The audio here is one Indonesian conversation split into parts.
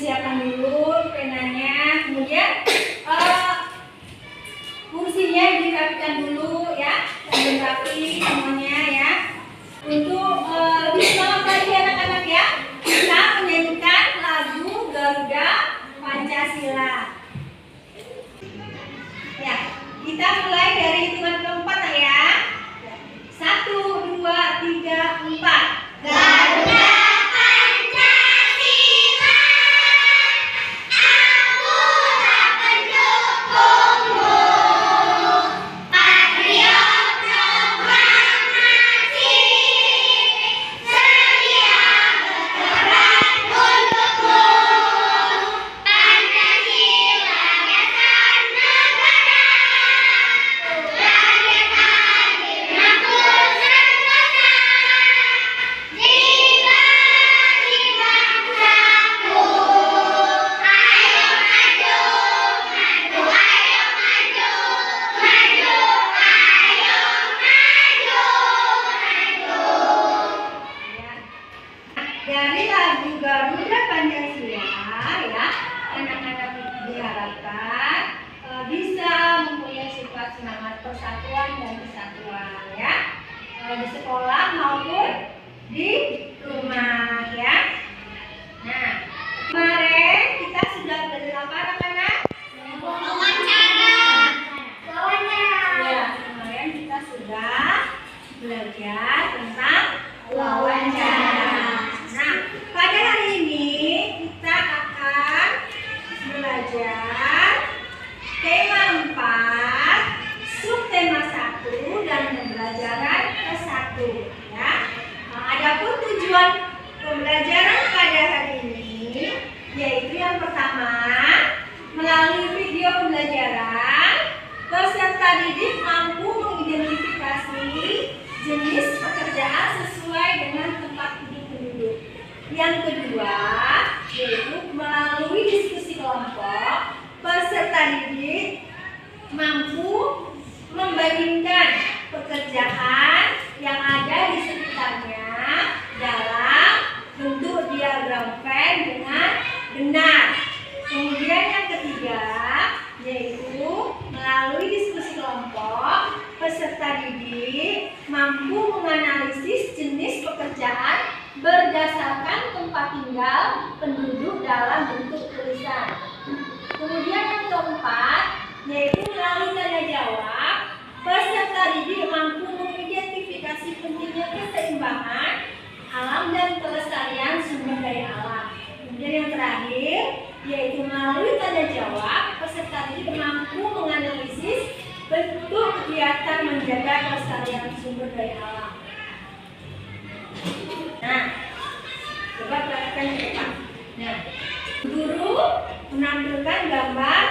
Siapkan dulu penanya, kemudian kursinya dirapikan dulu ya, dan rapi semuanya ya. Untuk lebih semangat lagi anak-anak ya, kita menyanyikan lagu Garuda Pancasila. Ya, kita mulai dari hitungan keempat ya. 1, 2, 3, 4. Garuda Pancasila, aku tak pendukungmu. Patriot proklamasi, sedia berperang untukmu. Pancasila dasar negara, rakyat adil makmur sentosa. Jiwa di bangsaku, ayo maju, maju, ayo maju, maju, ayo maju, maju. Dari lagu Garuda Pancasila ya, anak-anak diharapkan bisa mempunyai sifat semangat persatuan dan kesatuan ya, di sekolah maupun di rumah ya. Nah, kemarin kita sudah belajar apa anak-anak? Wawancara. Ya, kemarin kita sudah belajar tentang wawancara. Nah, pada hari ini kita akan belajar tema 4, subtema 1 dan pembelajaran ke-1 ya. Adapun tujuan pembelajaran pada hari ini yaitu yang pertama, melalui video pembelajaran peserta didik mampu mengidentifikasi jenis pekerjaan sesuai dengan tempat duduk penduduk. Yang kedua, yaitu melalui diskusi kelompok peserta didik mampu membandingkan pekerjaan yang ada di sekitarnya dalam bentuk diagram Venn dengan benar. Kemudian yang ketiga, yaitu melalui diskusi kelompok peserta didik mampu menganalisis jenis pekerjaan berdasarkan tempat tinggal penduduk dalam bentuk tulisan. Kemudian yang keempat, yaitu melalui tanya jawab peserta didik mampu mengidentifikasi pentingnya keseimbangan alam dan kelestarian sumber daya alam. Kemudian yang terakhir, yaitu melalui tanya jawab peserta didik mampu menganalisis bentuk kegiatan menjaga kelestarian sumber daya alam. Nah, coba perhatikan ke depan. Nah, guru menampilkan gambar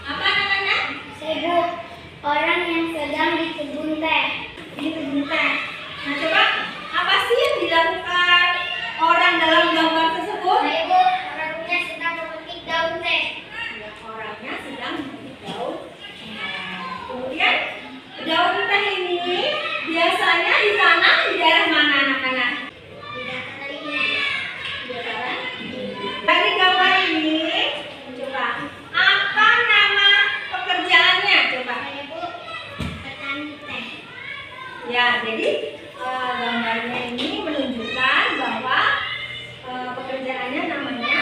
apa namanya? Sebut orang yang sedang di kebun teh. Di kebun teh. Nah, coba apa sih yang dilakukan orang dalam gambar tersebut? Ibu, orangnya sedang memetik daun teh. Ya, orangnya sedang memetik daun. Kemudian daun teh ini biasanya ditanam di daerah mana anak-anak? Dari gambar ini, coba apa nama pekerjaannya? Coba. Ibu, petani teh. Ya, jadi gambarnya ini menunjukkan bahwa pekerjaannya namanya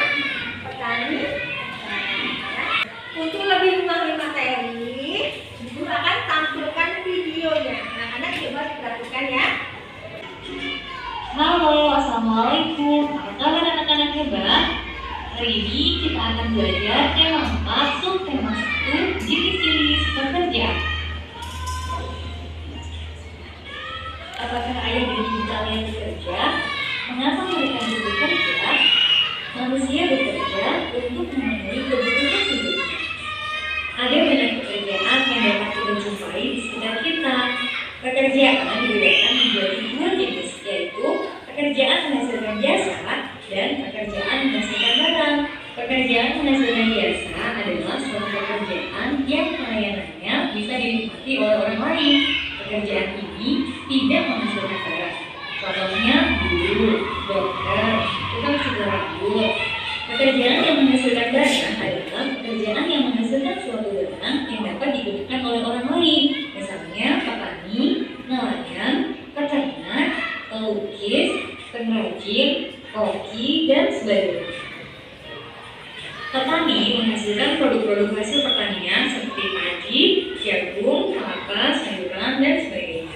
petani. Ya. Untuk lebih memahami materi, Ibu akan tampilkan videonya. Anak-anak coba diperhatikan ya. Halo, assalamualaikum. Apa kabar anak-anak hebat? Hari ini kita akan belajar tema 4, subtema 1, jenis-jenis pekerjaan. Apakah ayah dan ibu kalian bekerja? Mengapa mereka itu bekerja? Manusia bekerja untuk memenuhi kebutuhan hidup. Ada banyak pekerjaan yang dapat kita jumpai di sekitar kita. Pekerjaan dibedakan menjadi 2 jenis, yaitu pekerjaan menghasilkan jasa dan pekerjaan menghasilkan barang. Pekerjaan menghasilkan jasa adalah suatu pekerjaan yang pelayanannya bisa dinikmati oleh orang lain. Pekerjaan ini tidak menghasilkan barang. Contohnya guru, dokter, tukang cukur rambut. Pekerjaan yang menghasilkan barang adalah pekerjaan yang menghasilkan suatu barang yang dapat digunakan oleh orang lain. Misalnya petani, nelayan, peternak, pelukis, pengrajin, koki, dan sebagainya. Petani menghasilkan produk-produk hasil pertanian seperti padi, jagung, kelapa, sayuran, dan sebagainya.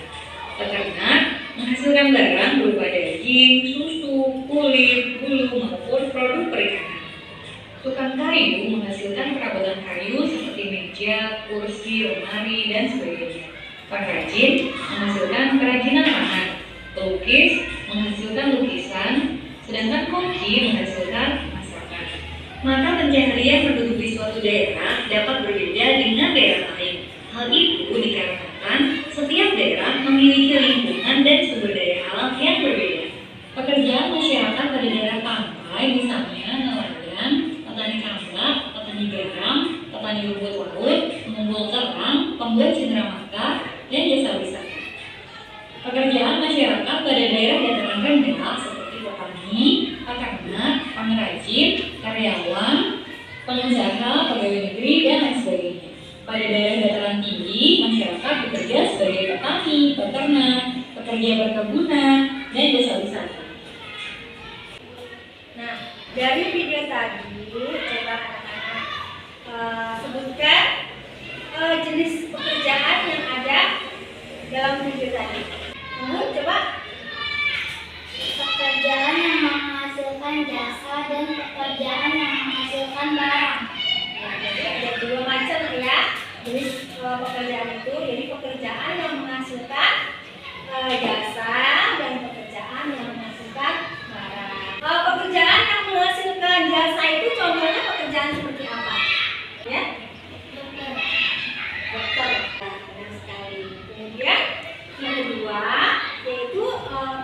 Peternak menghasilkan barang berupa daging, susu, kulit, bulu, maupun produk perikanan. Tukang kayu menghasilkan perabotan kayu seperti meja, kursi, lemari, dan sebagainya. Pengrajin menghasilkan kerajinan tangan. Pelukis menghasilkan lukisan, sedangkan koki menghasilkan masakan. Maka pencaharian menduduki suatu daerah dapat berbeda dengan daerah lain. Hal itu dikarenakan setiap daerah memiliki lingkungan dan sumber daya alam yang berbeda. Pekerjaan masyarakat pada daerah pantai, misalnya nelayan, petani tambak, petani garam, petani rumput laut, mengumpul kerang, pembuat cenderamata, dan jasa wisata. Pekerjaan masyarakat pada daerah dataran rendah seperti petani, peternak, pengrajin, karyawan, pengusaha, pegawai negeri, dan lain sebagainya. Pada daerah dataran tinggi, masyarakat bekerja sebagai petani, peternak, pekerja perkebunan, dan jasa wisata. Nah, dari video tadi, coba anak-anak sebutkan jenis pekerjaan yang ada dalam video tadi. Coba. Pekerjaan yang menghasilkan jasa dan pekerjaan yang menghasilkan barang. Nah, jadi ada dua macam ya jenis pekerjaan itu. Jadi pekerjaan yang menghasilkan jasa dan pekerjaan yang menghasilkan barang. Pekerjaan yang menghasilkan jasa itu contohnya pekerjaan seperti apa? Ya? Dokter. Nah, benar sekali. Kemudian yang kedua yaitu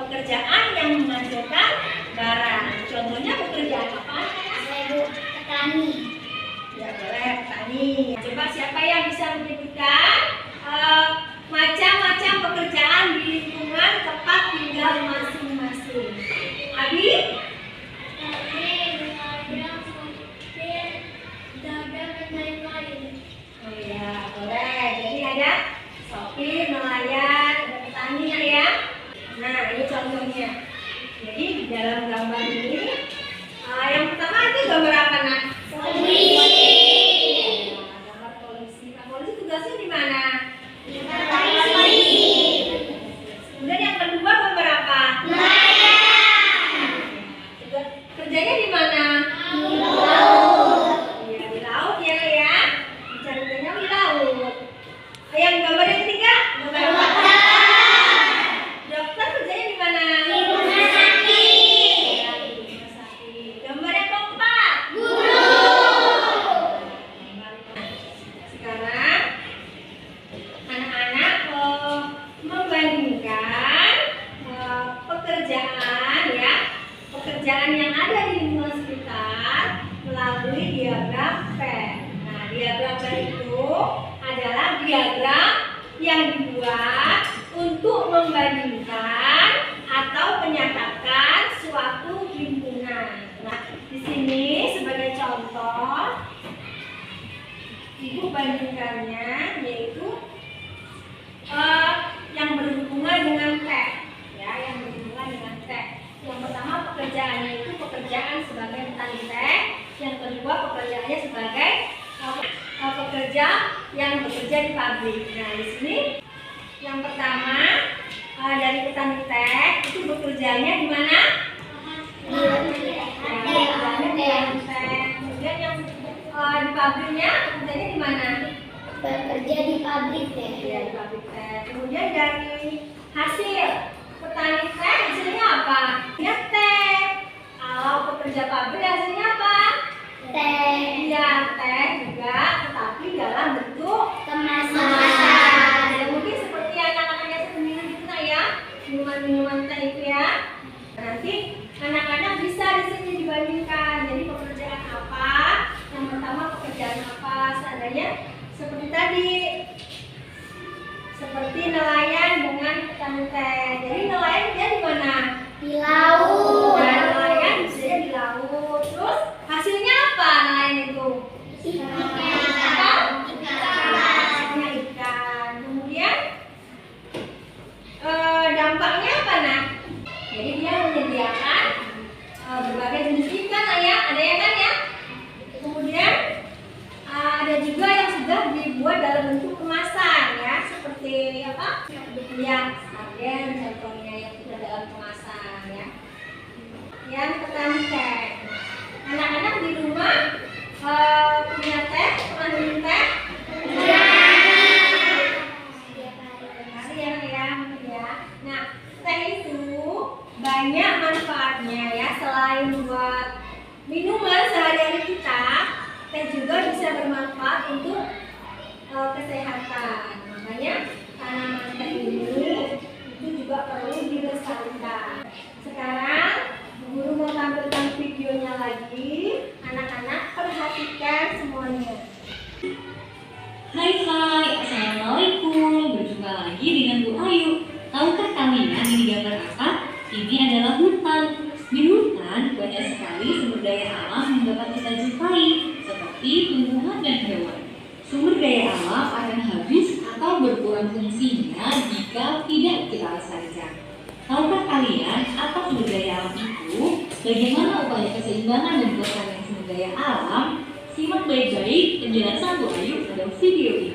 pekerjaan yang menghasilkan barang. Contohnya pekerjaan apa? Ibu petani. Ya boleh petani. Coba siapa yang bisa menyebutkan macam-macam pekerjaan di lingkungan tempat tinggal masing-masing? Abi? Oh ya boleh. Jadi ada sopir, nelayan, ada petani ya. Nah ini contohnya. Jadi di dalam gambar ini yang pertama itu gambar apa nak? Polisi. Gambar polisi. Nah, polisi tugasnya di mana? Kemudian yang kedua gambar apa? Kerjanya di mana? Iya di laut ya ya. Caranya di laut. Yang gambar yang ketiga gambar apa? Dokter kerjanya di mana? Ya, di rumah sakit. Gambar yang keempat? Sekarang anak-anak membandingkan pekerjaan yang ada di lingkungan sekitar melalui diagram PER. Nah, diagram PER itu adalah diagram yang dibuat untuk membandingkan atau menyatakan suatu lingkungan. Nah, di sini sebagai contoh Ibu bandingkannya yaitu yang berhubungan dengan PER, ya, yang berhubungan dengan PER. Yang pertama pekerjaannya itu pekerjaan sebagai petani teh, yang kedua pekerjaannya sebagai pekerja yang bekerja di pabrik. Nah di sini yang pertama dari petani teh itu bekerjanya di mana? Kemudian yang di pabriknya bekerjanya di mana? Bekerja di pabrik teh. Ya, di pabrik teh. Kemudian dari hasil petani teh hasilnya apa? Ya teh. Kalau pekerja pabrik hasilnya apa? Teh. Ya teh juga, tetapi dalam bentuk Kemasan. Ya, mungkin seperti anak-anaknya sendiri gitu nak ya, minuman-minuman teh itu ya. Nanti anak-anak bisa di sini dibandingkan. Jadi pekerjaan apa? Yang pertama pekerjaan apa? Seandainya seperti tadi, seperti nelayan dengan petani teh. Jadi nelayan dia di mana? Di laut. Dan nelayan bisa di laut. Terus hasil ada ya kan ya. Kemudian ada juga yang sudah dibuat dalam bentuk kemasan ya, seperti apa? Ya, sarden contohnya yang sudah dalam kemasan ya. Yang petani teh. Anak-anak di rumah punya teh, pernah minum teh? Nah, teh itu banyak manfaatnya ya, selain buat minuman sehari-hari kita, teh juga bisa bermanfaat untuk kesehatan. Makanya tanaman teh ini itu juga perlu dilestarikan. Sekarang guru mau tampilkan videonya lagi, anak-anak perhatikan semuanya. Hai, Assalamualaikum. Berjumpa lagi dengan Bu Ayu. Tahukah kalian ini gambar apa? Ini adalah hutan. Di hutan banyak sekali sumber daya alam yang dapat kita jumpai, seperti tumbuhan dan hewan. Sumber daya alam akan habis atau berkurang fungsinya jika tidak kita lestarikan. Tahukah kalian apa sumber daya alam itu? Bagaimana upaya keseimbangan dan pelestarian sumber daya alam? Simak baik-baik penjelasan Bu Ayu pada video ini.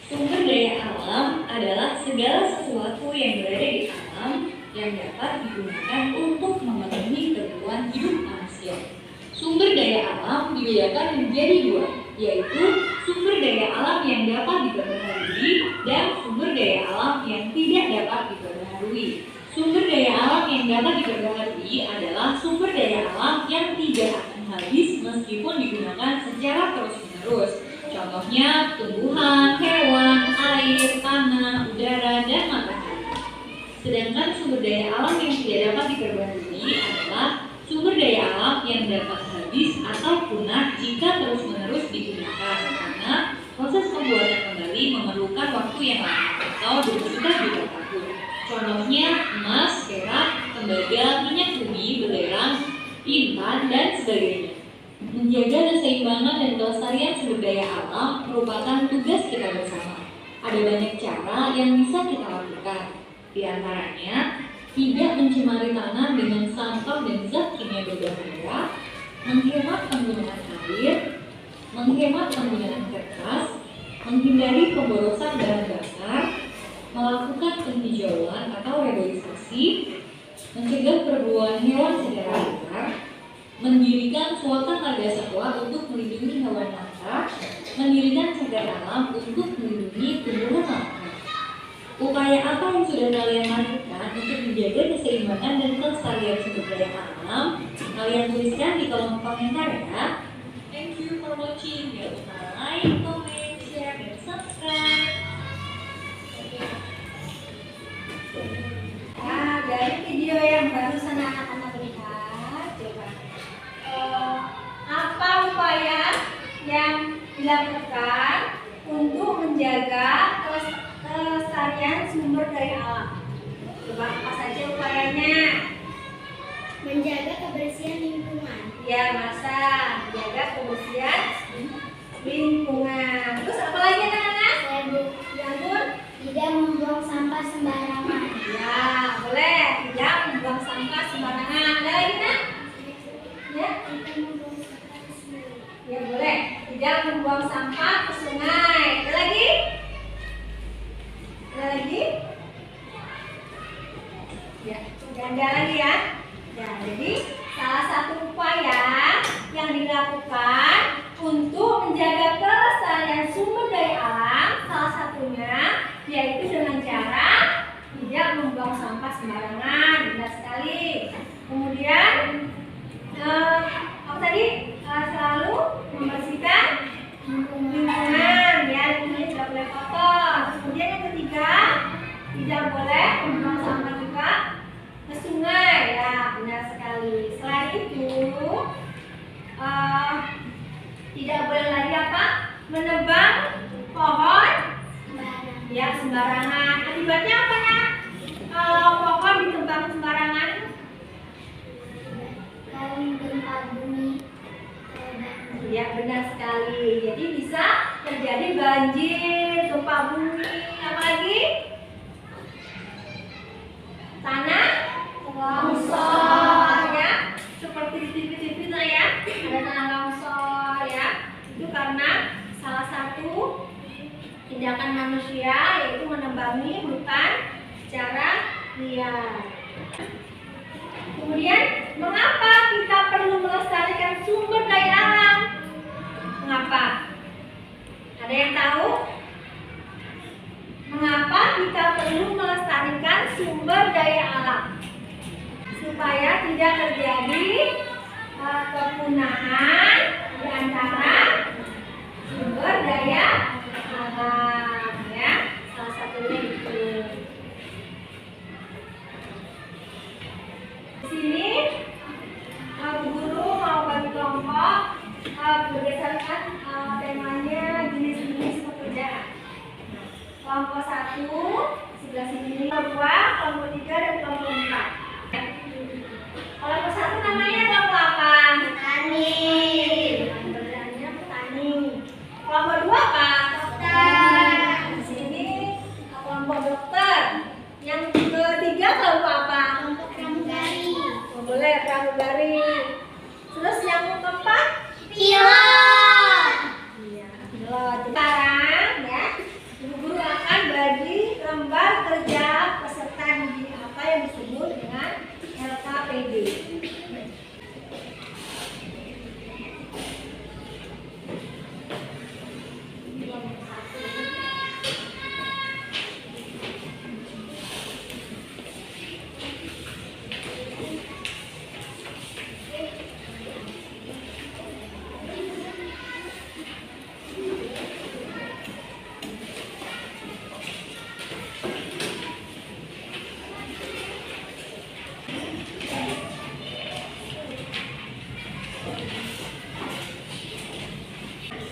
Sumber daya alam adalah segala sesuatu yang berada di alam yang dapat digunakan untuk memenuhi kebutuhan hidup manusia. Sumber daya alam dibedakan menjadi dua, yaitu sumber daya alam yang dapat diperbaharui dan sumber daya alam yang tidak dapat diperbaharui. Sumber daya alam yang dapat diperbaharui adalah sumber daya alam yang tidak akan habis meskipun digunakan secara terus-menerus. Contohnya tumbuhan, hewan, air, tanah, udara, dan matahari. Sedangkan sumber daya alam yang tidak dapat diperbaharui adalah sumber daya alam yang dapat habis atau punah jika terus-menerus digunakan, karena proses pembuatan kembali memerlukan waktu yang lama atau berjuta-juta tahun. Contohnya emas, perak, tembaga, minyak bumi, belerang, intan, dan sebagainya. Menjaga keseimbangan dan kelestarian sumber daya alam merupakan tugas kita bersama. Ada banyak cara yang bisa kita lakukan. Di antaranya, tidak mencemari tanah dengan sampah dan zat kimia berbahaya, menghemat penggunaan air, menghemat penggunaan kertas, menghindari pemborosan bahan bakar, melakukan penghijauan atau reboisasi, mencegah perburuan hewan secara liar, mendirikan suaka marga satwa untuk melindungi hewan langka, mendirikan cagar alam untuk melindungi tumbuhan langka. Upaya apa yang sudah kalian lakukan untuk menjaga keseimbangan dan kelestarian sumber daya alam? Kalian tuliskan di kolom komentar ya. Thank you for watching. Jangan lupa like, comment, share, dan subscribe. Nah, dari video yang barusan anak-anak lihat, coba apa upaya yang dilakukan untuk menjaga kelestarian sumber daya alam? Coba apa saja upayanya? Menjaga kebersihan lingkungan. Ya, masa menjaga kebersihan lingkungan. Terus apa lagi anak-anak? Yang Tidak membuang sampah sembarangan. ya, boleh tidak membuang sampah sembarangan. Ada lagi nak? Ya, ya boleh. Tidak membuang sampah ke sungai. Ada lagi? Ada lagi? Ya, tidak ada lagi ya. Ya, jadi salah satu upaya yang dilakukan untuk menjaga kelestarian sumber daya alam, salah satunya yaitu dengan cara tidak membuang sampah sembarangan. Benar sekali. Kemudian apa tadi? Selalu membersihkan lingkungan, ya, lingkungannya tidak boleh kotor. Kemudian yang ketiga, tidak boleh membuang sampah juga ke sungai. Ya, benar sekali. Selain itu, tidak boleh lagi apa? Menebang pohon ya sembarangan. Akibatnya apa ya? Kalau pohon ditebang sembarangan, Gempa bumi. ya benar sekali. Jadi bisa terjadi banjir, gempa bumi, apa lagi? Tanah kegiatan manusia, yaitu menebangi hutan secara liar. Kemudian, mengapa kita perlu melestarikan sumber daya alam? Mengapa? Ada yang tahu? Mengapa kita perlu melestarikan sumber daya alam? Supaya tidak terjadi kepunahan di antara sumber daya alam, ya. Salah satunya itu. Di sini guru mau bagi kelompok berdasarkan temanya jenis-jenis pekerjaan. Kelompok 1 sebelah sini, kelompok 2, kelompok 3 dan kelompok 4. Kelompok 1 namanya kelompok apa? Petani. Pekerjaannya petani. Kelompok 2 apa? Dokter. Di sini kelompok dokter. Yang ketiga kelompok apa? Kelompok pramugari. Oh, boleh pramugari. Terus yang keempat? Pilot. Iya, pilot. Sekarang ya, guru akan bagi lembar kerja peserta didik apa yang disebut dengan LKPD.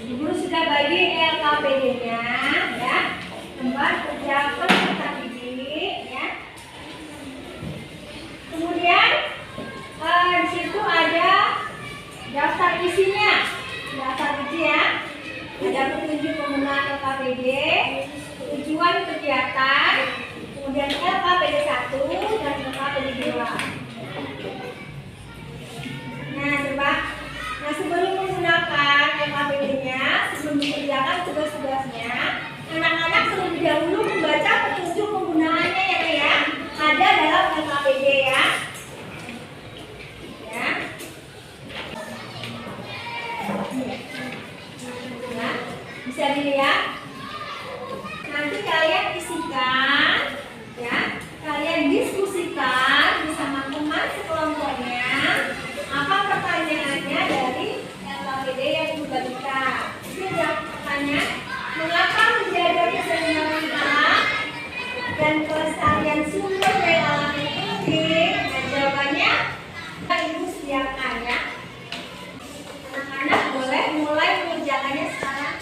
Guru sudah bagi LKPD-nya, ya, lembar kerja peserta didik, ya. Kemudian di situ ada daftar isinya, daftar isi ya. Ada petunjuk penggunaan LKPD, tujuan kegiatan, kemudian LKPD 1 dan LKPD 2. Nah, coba. Nah, sebelum menggunakan LKPD-nya, sebelum mengerjakan tugas-tugasnya, anak-anak terlebih dahulu membaca petunjuk penggunaannya ya, ada dalam LKPD ya. Ya. Nah, bisa dilihat. Nanti kalian isikan, ya. Kalian diskusikan bersama teman sekelompoknya. Apa pertanyaannya dari LKPD yang dibagikan? Ini pertanyaan, mengapa menjaga keseimbangan alam dan kelestarian sumber daya alam itu penting? Nah, jawabannya Ibu sediakan ya. Anak-anak boleh mulai mengerjakannya sekarang.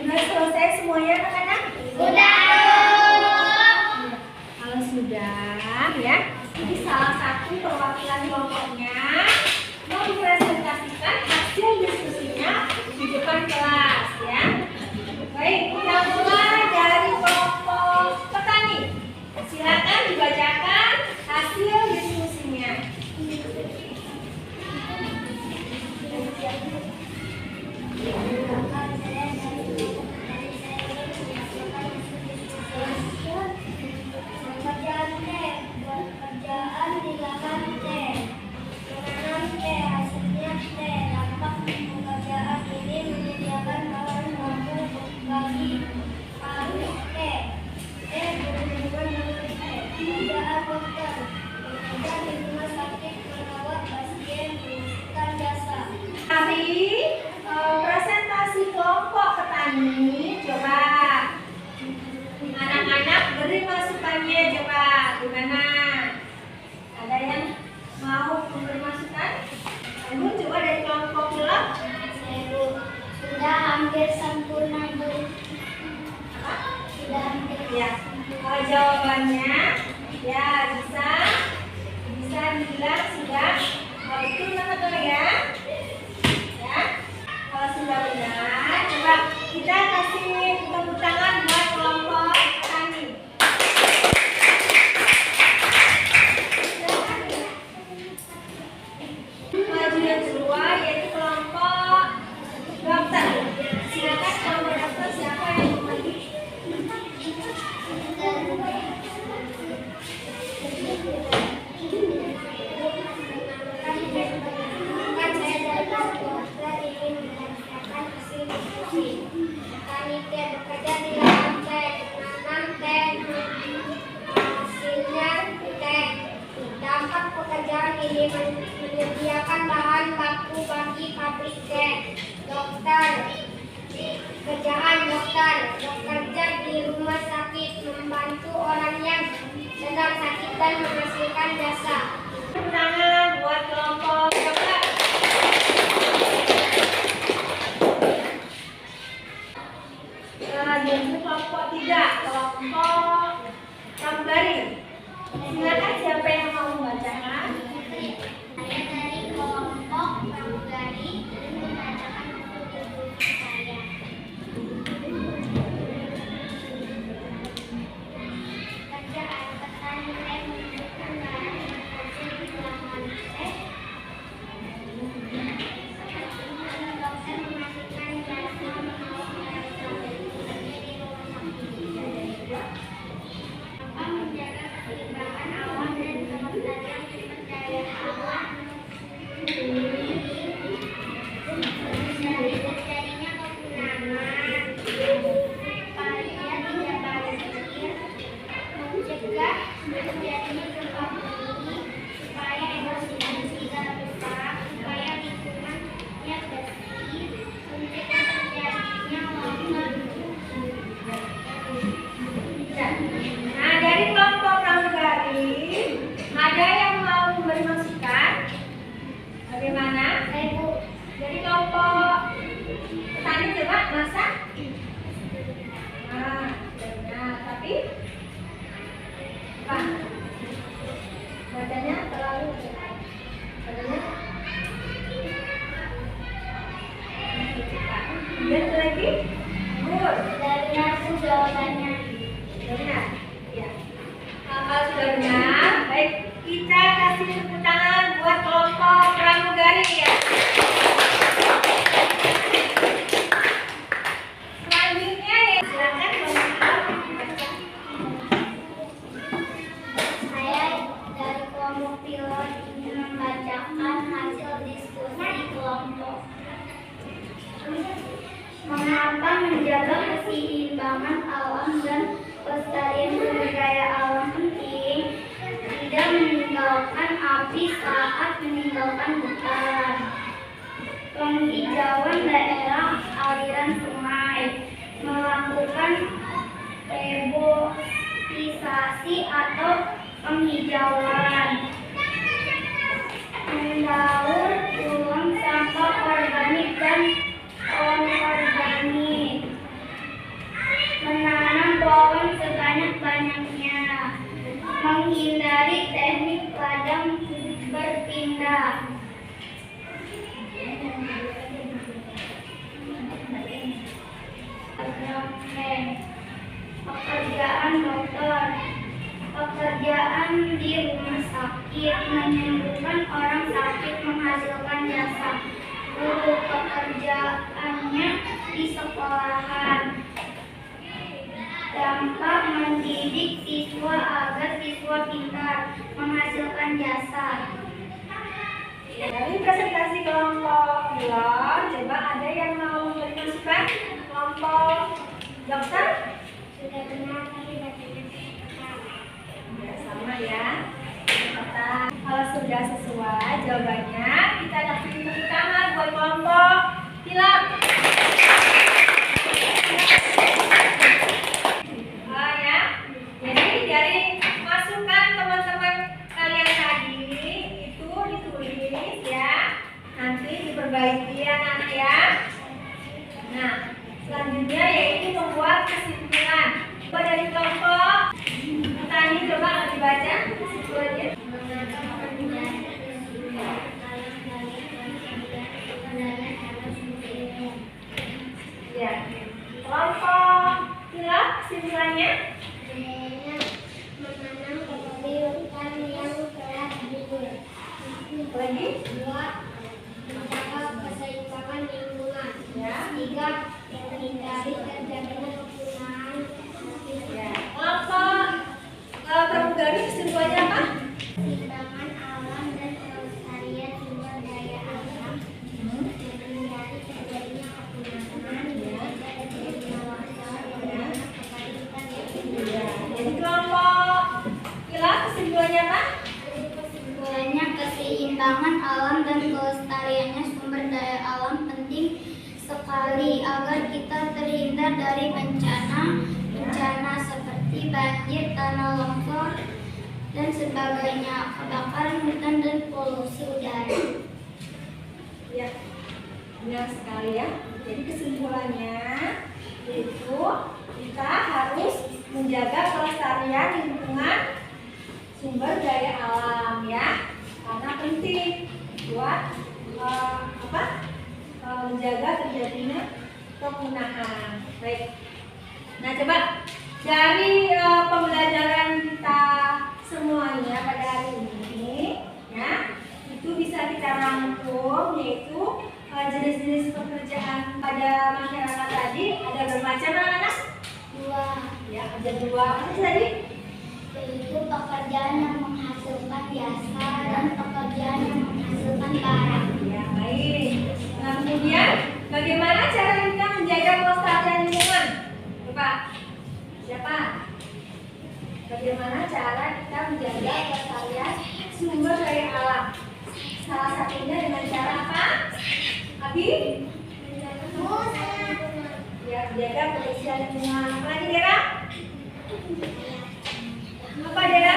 Sudah selesai semuanya anak-anak? Kalau sudah ya, ini salah satu perwakilan kelompoknya mempresentasikan hasil diskusinya di depan kelas ya. Baik, kita mulai dari kelompok petani. Silakan dibacakan hasil diskusinya. Pekerjaan dilakukan T. Menanam T, hasilnya T. Dampak pekerjaan ini menyediakan bahan baku bagi pabrik T. T berhubungan dengan T. Pekerjaan dokter. Bekerja di rumah sakit merawat pasien menggunakan jasa. Mari presentasi kelompok petani. Coba anak-anak beri masukannya, coba gimana? Ada yang mau memberi masukan? Ayo coba dari kelompok gelap. Sudah hampir sempurna, Bu. Sudah hampir Ya, jawabannya ya bisa dibilang sudah betul betul ya. Ya, kalau sudah benar, coba kita kasih tepuk tangan buat kelompok petani. Maju yang kedua yaitu kelompok dokter. Silakan kelompok dokter siapa yang mau maju? Petani teh bekerja di ladang teh, menanam teh, hasilnya teh. Dampak pekerjaan ini menyediakan bahan baku bagi pabrik teh. Dokter, kerjaan dokter, bekerja di rumah sakit, membantu orang yang sedang sakit dan menghasilkan jasa. Tepuk tangan buat kelompok dokter. Jadi kelompok 3, kelompok pramugari. Silakan siapa yang mau membacakan? Saya dari kelompok pramugari membacakan buku saya. Kerjaan petani teh menunjukkan bahan hasil di lahan teh. Dokter memastikan jasa menolong dari apa menjaga keseimbangan alam dan kelestarian sumber daya alam. keseimbangan alam dan pelestarian sumber daya alam penting tidak meninggalkan api saat meninggalkan hutan. Penghijauan daerah aliran sungai, melakukan reboisasi atau penghijauan, mendaur ulang sampah organik dan anorganik, menanam pohon sebanyak-banyaknya, menghindari teknik ladang berpindah. Pekerjaan dokter. Pekerjaan di rumah sakit, menyembuhkan orang sakit, menghasilkan jasa. Guru, pekerjaannya di sekolahan, dampak mendidik siswa agar siswa pintar, menghasilkan jasa. Dari presentasi kelompok pilot, coba ada yang mau memberi masukan? Kelompok dokter? Sudah benar, tapi Ya, sama ya. Kalau sudah sesuai jawabannya, kita kasih tepuk tangan buat kelompok pilot. Ya. Jadi dari masukan teman-teman kalian tadi itu ditulis ya, nanti diperbaiki anak-anak ya. Nah, selanjutnya yaitu membuat kesimpulan. Coba dari kelompok petani, coba dibaca kesimpulannya. Ya, kelompok pilot kesimpulannya. menanam kembali hutan yang telah gugur. Lagi? 2. Menjaga keseimbangan lingkungan. Ya. 3. Menghindari terjadinya penggunaan Ya. Kelompok pramugari kesimpulannya apa? keseimbangan alam dan pelestarian sumber daya alam, menghindari terjadinya penggunaan dan terjadinya longsor dan kepanikan yang Ya. Jadi kelompok pilot kesimpulannya apa? Kesimpulannya, keseimbangan alam dan kelestariannya sumber daya alam penting sekali agar kita terhindar dari bencana seperti banjir, tanah longsor, dan sebagainya, kebakaran hutan dan polusi udara. Ya, benar sekali ya. Jadi kesimpulannya yaitu kita harus menjaga kelestarian lingkungan sumber daya alam ya, karena penting buat menjaga terjadinya penggunaan. Baik. Nah, coba dari pembelajaran kita semuanya pada hari ini ya, itu bisa kita rangkum yaitu jenis-jenis pekerjaan pada masyarakat tadi ada bermacam anak-anak? 2. Ya, ada 2. Apa tadi? Yaitu pekerjaan yang menghasilkan jasa dan pekerjaan yang menghasilkan barang. Ya, baik. Nah, kemudian bagaimana cara kita menjaga kelestarian lingkungan? Coba, siapa? Bagaimana cara kita menjaga kelestarian sumber daya alam? Salah satunya dengan cara apa? Abi? Ya, menjaga kebersihan lingkungan. Apa lagi, Dera? Apa, Dera?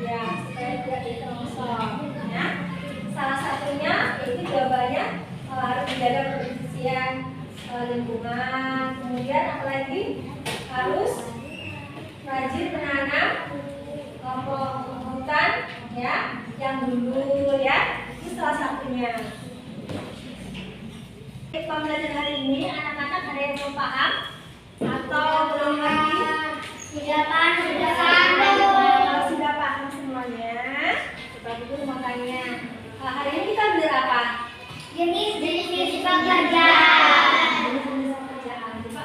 Ya, supaya tidak longsor. Ya. Salah satunya itu jawabannya harus menjaga kebersihan lingkungan. Kemudian apalagi harus rajin menanam hutan ya yang dulu ya, itu salah satunya. Pembelajaran hari ini anak-anak ada yang belum paham atau belum lagi? Sudah paham, sudah Kalau sudah paham semuanya, coba dulu mau tanya. Hari ini kita belajar apa? jenis-jenis pekerjaan. Jenis-jenis pekerjaan. Coba,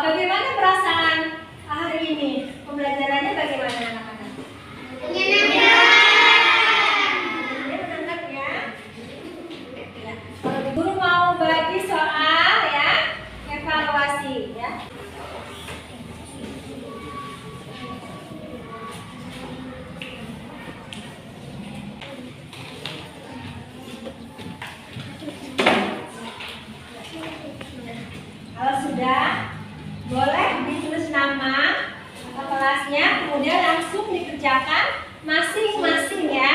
bagaimana perasaan hari ini? Pembelajarannya bagaimana anak-anak? Menyenangkan. Menyenangkan ya? Ya. Kalau guru mau bagi soal sudah, boleh ditulis nama atau kelasnya, kemudian langsung dikerjakan masing-masing ya.